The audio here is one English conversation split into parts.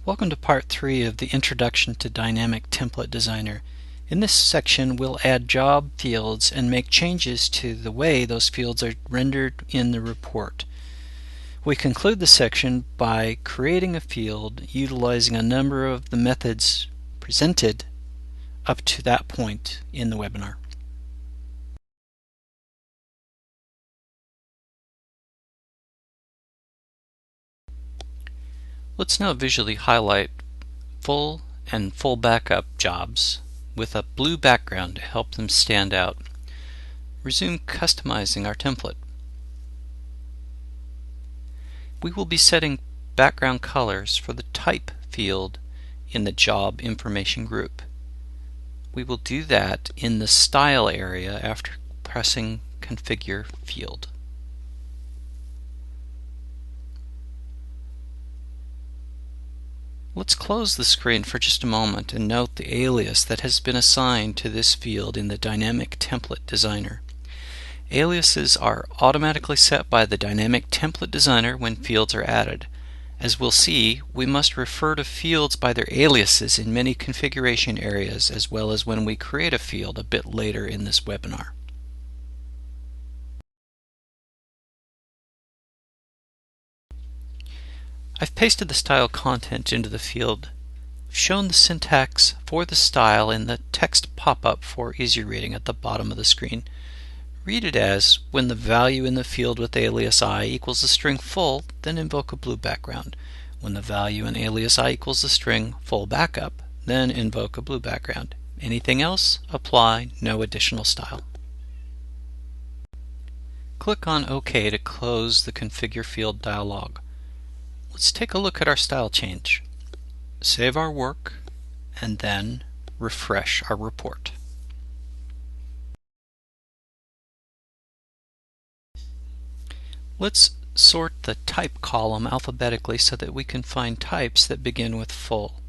Welcome to Part 3 of the Introduction to Dynamic Template Designer. In this section, we'll add job fields and make changes to the way those fields are rendered in the report. We conclude the section by creating a field utilizing a number of the methods presented up to that point in the webinar. Let's now visually highlight full and full backup jobs with a blue background to help them stand out. Resume customizing our template. We will be setting background colors for the type field in the job information group. We will do that in the style area after pressing Configure Field. Let's close the screen for just a moment and note the alias that has been assigned to this field in the Dynamic Template Designer. Aliases are automatically set by the Dynamic Template Designer when fields are added. As we'll see, we must refer to fields by their aliases in many configuration areas as well as when we create a field a bit later in this webinar. I've pasted the style content into the field. I've shown the syntax for the style in the text pop-up for easy reading at the bottom of the screen. Read it as, when the value in the field with alias I equals the string full, then invoke a blue background. When the value in alias I equals the string full backup, then invoke a blue background. Anything else? Apply no additional style. Click on OK to close the Configure Field dialog. Let's take a look at our style change. Save our work and then refresh our report. Let's sort the type column alphabetically so that we can find types that begin with full.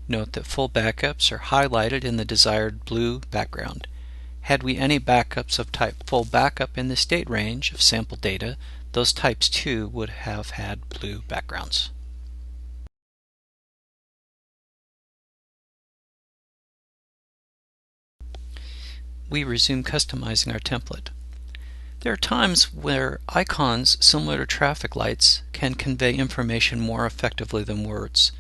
Note that full backups are highlighted in the desired blue background. Had we any backups of type full backup in this date range of sample data, those types too would have had blue backgrounds. We resume customizing our template. There are times where icons similar to traffic lights can convey information more effectively than words.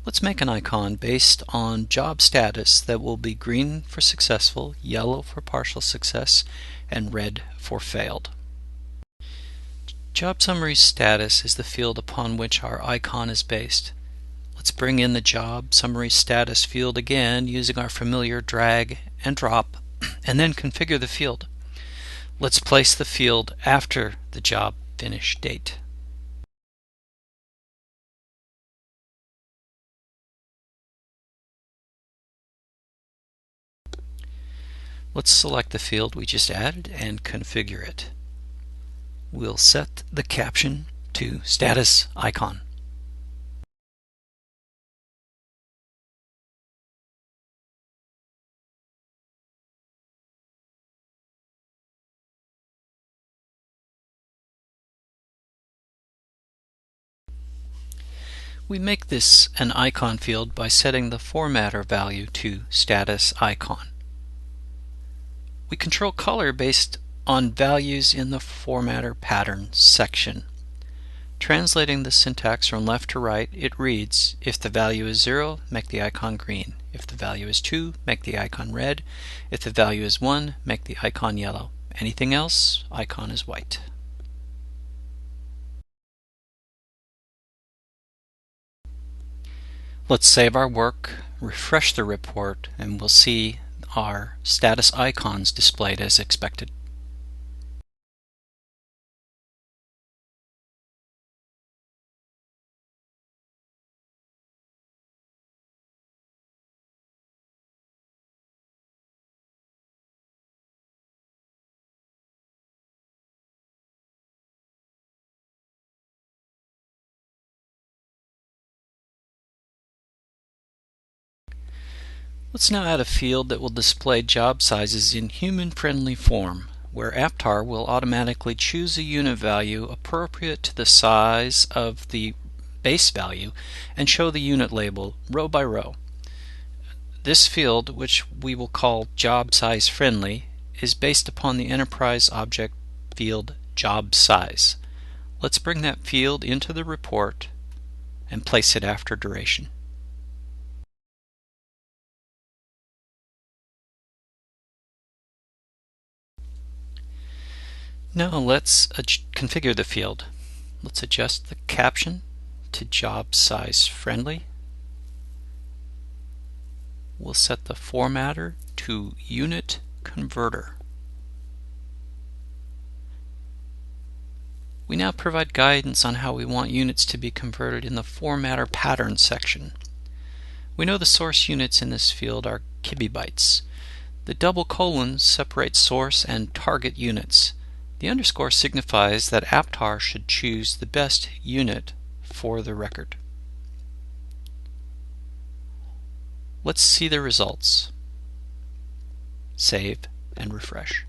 Let's make an icon based on job status that will be green for successful, yellow for partial success, and red for failed. Job summary status is the field upon which our icon is based. Let's bring in the job summary status field again using our familiar drag and drop, and then configure the field. Let's place the field after the job finish date. Let's select the field we just added and configure it. We'll set the caption to status icon. We make this an icon field by setting the formatter value to status icon. We control color based on values in the formatter pattern section. Translating the syntax from left to right, it reads, if the value is 0, make the icon green. If the value is 2, make the icon red. If the value is 1, make the icon yellow. Anything else, icon is white. Let's save our work, refresh the report, and we'll see our status icons displayed as expected. Let's now add a field that will display job sizes in human-friendly form, where APTARE will automatically choose a unit value appropriate to the size of the base value and show the unit label row by row. This field, which we will call job size friendly, is based upon the enterprise object field job size. Let's bring that field into the report and place it after duration. Now let's configure the field. Let's adjust the caption to job size friendly. We'll set the formatter to unit converter. We now provide guidance on how we want units to be converted in the formatter pattern section. We know the source units in this field are kibibytes. The double colon separates source and target units. The underscore signifies that APTARE should choose the best unit for the record. Let's see the results. Save and refresh.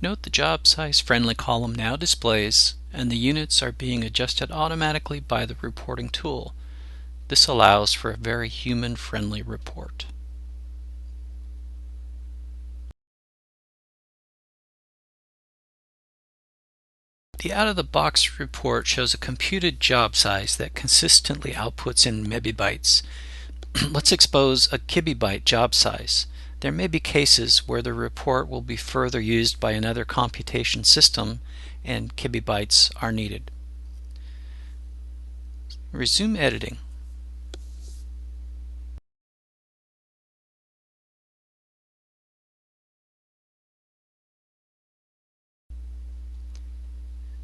Note the job size friendly column now displays, and the units are being adjusted automatically by the reporting tool. This allows for a very human-friendly report. The out-of-the-box report shows a computed job size that consistently outputs in mebibytes. Let's expose a kibibyte job size. There may be cases where the report will be further used by another computation system and kibibytes are needed. Resume editing.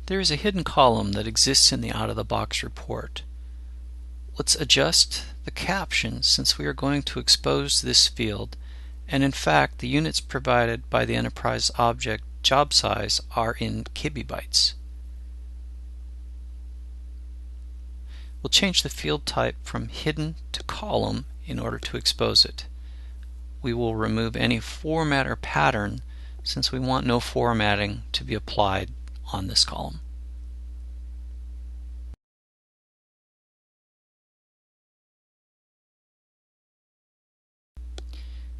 There is a hidden column that exists in the out-of-the-box report. Let's adjust the caption since we are going to expose this field, and in fact the units provided by the enterprise object job size are in kibibytes. We'll change the field type from hidden to column in order to expose it. We will remove any formatter pattern since we want no formatting to be applied on this column.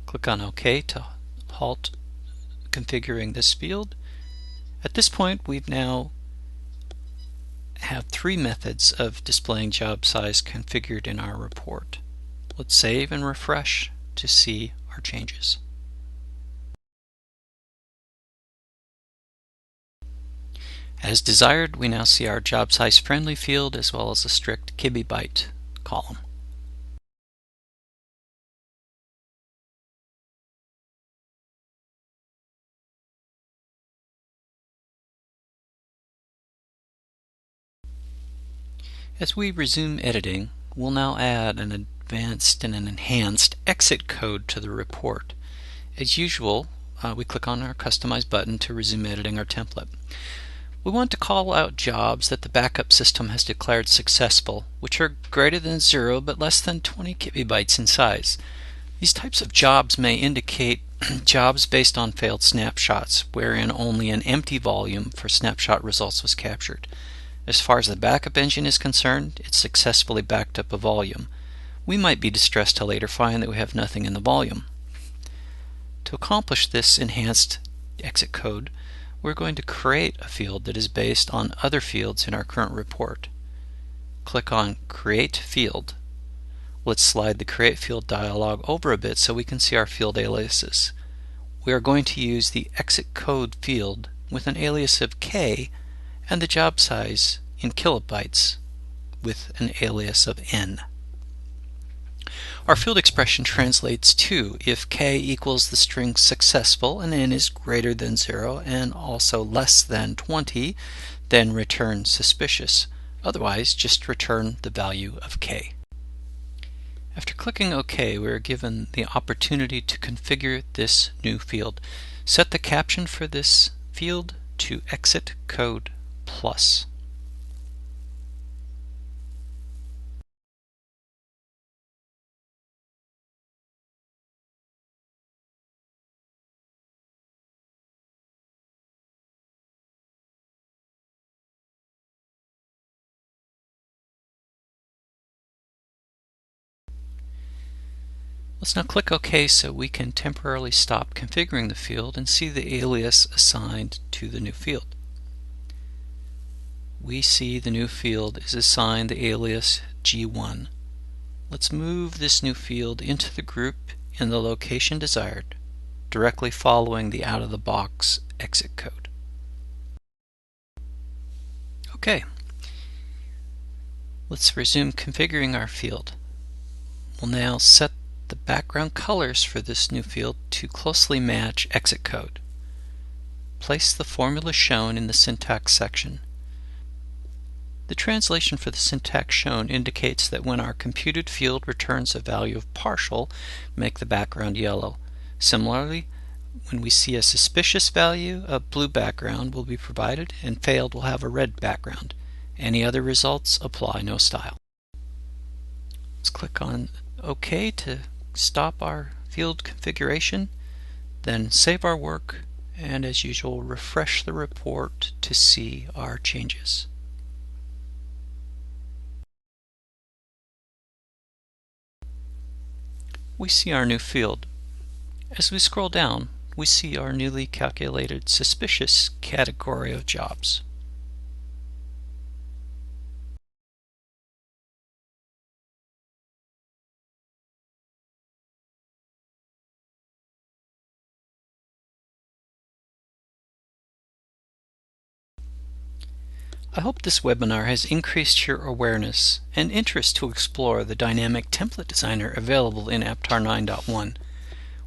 Click on OK to halt configuring this field. At this point, we've now have three methods of displaying job size configured in our report. Let's save and refresh to see our changes. As desired, we now see our job size friendly field as well as a strict kibibyte column. As we resume editing, we'll now add an advanced and an enhanced exit code to the report. As usual, we click on our Customize button to resume editing our template. We want to call out jobs that the backup system has declared successful, which are greater than 0 but less than 20 kibibytes in size. These types of jobs may indicate jobs based on failed snapshots, wherein only an empty volume for snapshot results was captured. As far as the backup engine is concerned, it successfully backed up a volume. We might be distressed to later find that we have nothing in the volume. To accomplish this enhanced exit code, we're going to create a field that is based on other fields in our current report. Click on Create Field. Let's slide the Create Field dialog over a bit so we can see our field aliases. We are going to use the exit code field with an alias of K and the job size in kilobytes with an alias of N. Our field expression translates to if K equals the string successful and N is greater than 0 and also less than 20, then return suspicious. Otherwise, just return the value of K. After clicking OK, we are given the opportunity to configure this new field. Set the caption for this field to Exit Code Plus. Let's now click OK so we can temporarily stop configuring the field and see the alias assigned to the new field. We see the new field is assigned the alias G1. Let's move this new field into the group in the location desired, directly following the out-of-the-box exit code. OK. Let's resume configuring our field. We'll now set the background colors for this new field to closely match exit code. Place the formula shown in the syntax section. The translation for the syntax shown indicates that when our computed field returns a value of partial, make the background yellow. Similarly, when we see a suspicious value, a blue background will be provided, and failed will have a red background. Any other results apply no style. Let's click on OK to stop our field configuration, then save our work, and as usual refresh the report to see our changes. We see our new field. As we scroll down, we see our newly calculated suspicious category of jobs. I hope this webinar has increased your awareness and interest to explore the dynamic template designer available in APTARE 9.1.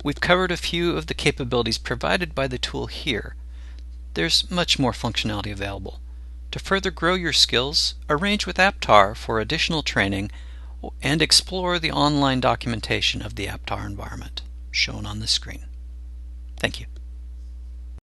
We've covered a few of the capabilities provided by the tool here. There's much more functionality available. To further grow your skills, arrange with APTARE for additional training and explore the online documentation of the APTARE environment shown on the screen. Thank you.